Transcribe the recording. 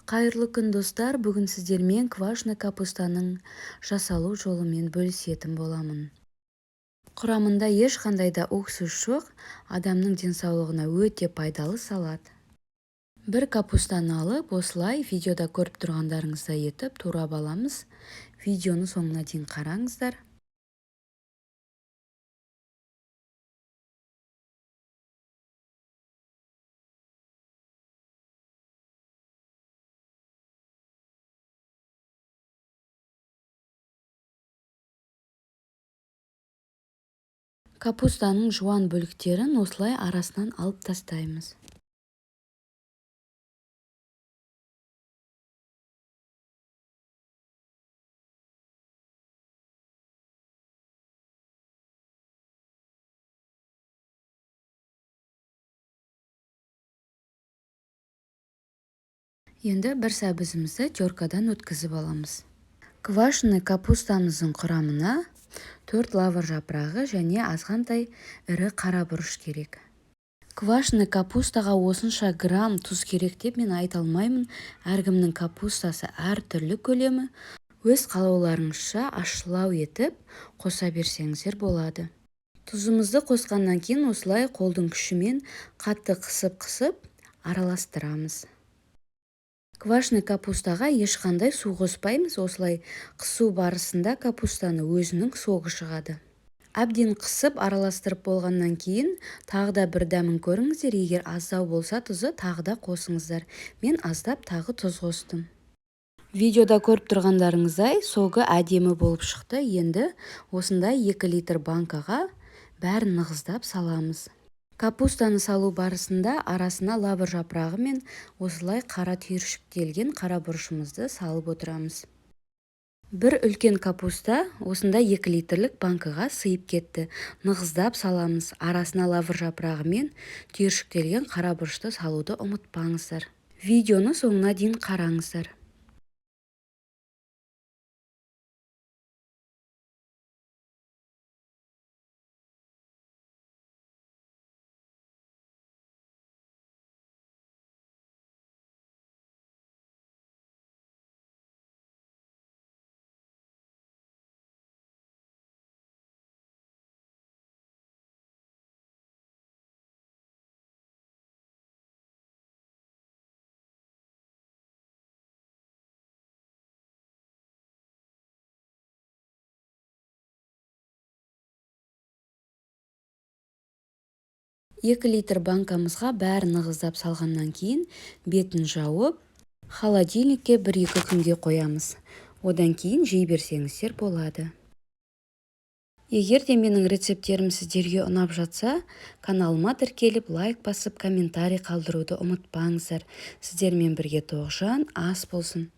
Қайырлы күн достар, бүгін сіздермен квашеная капустаның жасалу жолымен бөлісетін боламын. Құрамында ешқандай да уксус жоқ, адамның денсаулығына өте пайдалы салат. Бір капустаны алып, осылай видеода көріп тұрғандарыңыздай етіп турап аламыз. Видеоны соңына дейін қараңыздар. Капустаның жуан бөліктерін осылай арасынан алып тастаймыз. Енді бір сәбізімізді теркадан өткізіп аламыз. Квашеная капустамыздың құрамына 4 лавр жапырағы және азғантай ірі қара бұрыш керек. Квашеная капустаға осынша грамм тұз керек деп мен айта алмаймын. Әркімнің капустасы әртүрлі, көлемі өз қалауларыңызша ащылау етіп қоса берсеңіздер болады. Тұзымызды қосқаннан кейін осылай қолдың күшімен қатты қысып араластырамыз. Квашеная капустаға ешқандай су қоспаймыз. Осылай қысу барысында капустаны өзінің соғы шығады. Әбден қысып араластырып болғаннан кейін тағы да бір дәмін көріңіздер. Егер аздау болса тұзы тағы да қосыңыздар. Мен аздап тағы тұз қостым. Видеода көріп тұрғандарыңыздай соғы әдемі болып шықты. Енді осындай 2 литр банкаға бәрін нығыздап саламыз. Капустаны салу барысында арасына лавр жапырағы мен осылай қара түйіршіктелген қара бұрышымызды салып отырамыз. Бір үлкен капуста осында 2 литрлік банкаға сыйып кетті. Нығыздап саламыз. Арасына лавр жапырағы мен түйіршіктелген қара бұрышты салуды ұмытпаңыздар. Видеоны соңына дейін қараңыздар. Екі литр банкамызға бәрін нығыздап салғаннан кейін бетін жауып, холодильникте 1-2 күнге қоямыз. Одан кейін жей берсеңіздер болады. Егер де менің рецептерім сіздерге ұнап жатса, каналыма тіркеліп, лайк басып, комментарий қалдыруды ұмытпаңыздар. Сіздермен бірге тоғжан ас болсын.